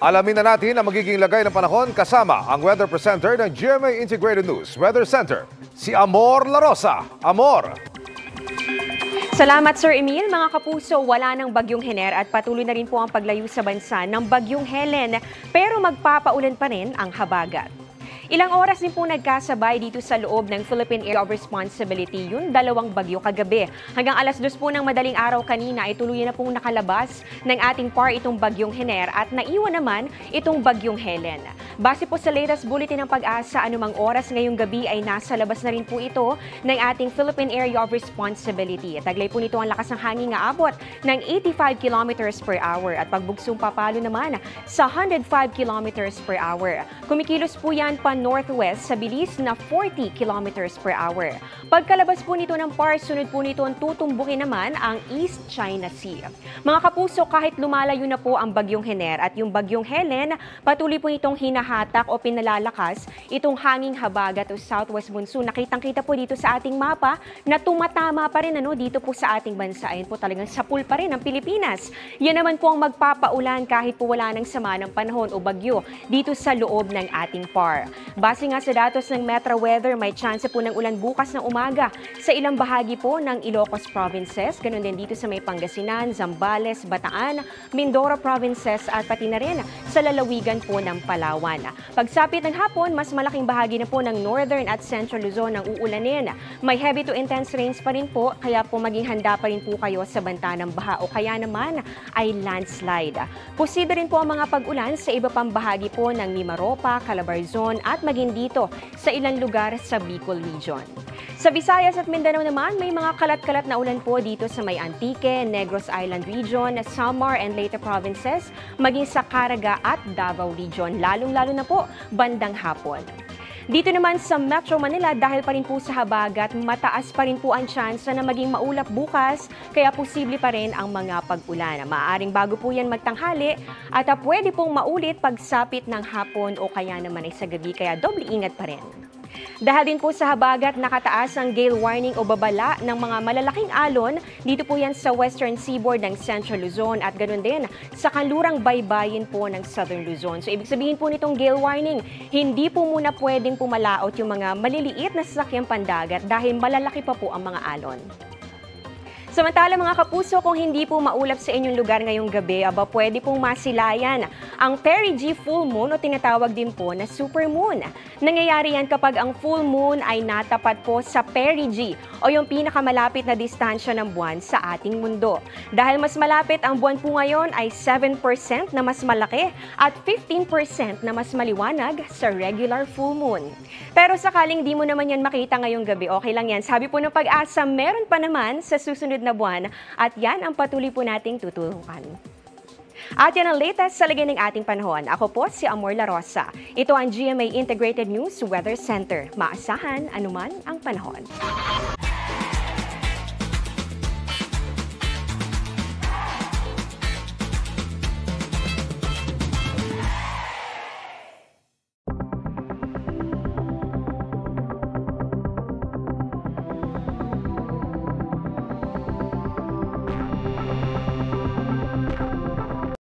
Alamin na natin ang magiging lagay ng panahon kasama ang weather presenter ng GMA Integrated News Weather Center, si Amor La Rosa. Amor! Salamat Sir Emil. Mga kapuso, wala ng bagyong Hener at patuloy na rin po ang paglayo sa bansa ng bagyong Helen, pero magpapaulan pa rin ang habagat. Ilang oras din po nagkasabay dito sa loob ng Philippine Area of Responsibility yung dalawang bagyo kagabi. Hanggang alas 2 po ng madaling araw kanina ay tuluyan na pong nakalabas ng ating PAR itong bagyong Hener at naiwan naman itong bagyong Helen. Base po sa latest bulletin ng Pag-asa, anumang oras ngayong gabi ay nasa labas na rin po ito ng ating Philippine Area of Responsibility. Taglay po nito ang lakas ng hangin nga abot ng 85 kilometers per hour at pagbugsong papalo naman sa 105 kilometers per hour. Kumikilos po yan pa northwest sa bilis na 40 kilometers per hour. Pagkalabas po nito ng PAR, sunod po nito ang tutumbukin naman ang East China Sea. Mga kapuso, kahit lumalayo na po ang bagyong Hener at yung bagyong Helen, patuloy po itong hinahatak o pinalalakas itong hanging habagat o southwest monsoon. Nakitang-kita po dito sa ating mapa na tumatama pa rin dito po sa ating bansa. Ayun po talagang sapul pa rin ang Pilipinas. Yan naman po ang magpapaulan kahit po wala ng sama ng panahon o bagyo dito sa loob ng ating PAR. Base nga sa datos ng Metro Weather, may chance po ng ulan bukas ng umaga sa ilang bahagi po ng Ilocos Provinces, ganun din dito sa may Pangasinan, Zambales, Bataan, Mindoro Provinces at pati na rin sa lalawigan po ng Palawan. Pagsapit ng hapon, mas malaking bahagi na po ng Northern at Central Luzon ang uulanin. May heavy to intense rains pa rin po, kaya po maging handa pa rin po kayo sa banta ng baha o kaya naman ay landslide. Posible rin po ang mga pag-ulan sa iba pang bahagi po ng Mimaropa, Calabarzon at maging dito sa ilang lugar sa Bicol Region. Sa Visayas at Mindanao naman, may mga kalat-kalat na ulan po dito sa may Antique, Negros Island Region, Samar and Leyte Provinces, maging sa Caraga at Davao Region, lalong-lalo na po bandang hapon. Dito naman sa Metro Manila, dahil pa rin po sa habagat, mataas pa rin po ang tsansa na maging maulap bukas, kaya posible pa rin ang mga pag-ulan. Maaaring bago po yan magtanghali at pwede pong maulit pagsapit ng hapon o kaya naman ay sa gabi, kaya doble ingat pa rin. Dahil din po sa habagat, nakataas ang gale warning o babala ng mga malalaking alon. Dito po yan sa western seaboard ng Central Luzon at ganoon din sa kanlurang baybayin po ng Southern Luzon. So ibig sabihin po nitong gale warning, hindi po muna pwedeng pumalaot yung mga maliliit na sasakyang pandagat dahil malalaki pa po ang mga alon. Samantala mga kapuso, kung hindi po maulap sa inyong lugar ngayong gabi, pwede pong masilayan ang perigee full moon o tinatawag din po na super moon. Nangyayari yan kapag ang full moon ay natapat po sa perigee o yung pinakamalapit na distansya ng buwan sa ating mundo. Dahil mas malapit ang buwan po ngayon ay 7% na mas malaki at 15% na mas maliwanag sa regular full moon. Pero sakaling di mo naman yan makita ngayong gabi, okay lang yan. Sabi po ng Pag-asa, meron pa naman sa susunod na buwan at yan ang patuloy po nating tututukan. At yan ang latest sa lagay ng ating panahon. Ako po si Amor La Rosa. Ito ang GMA Integrated News Weather Center. Maasahan anuman ang panahon.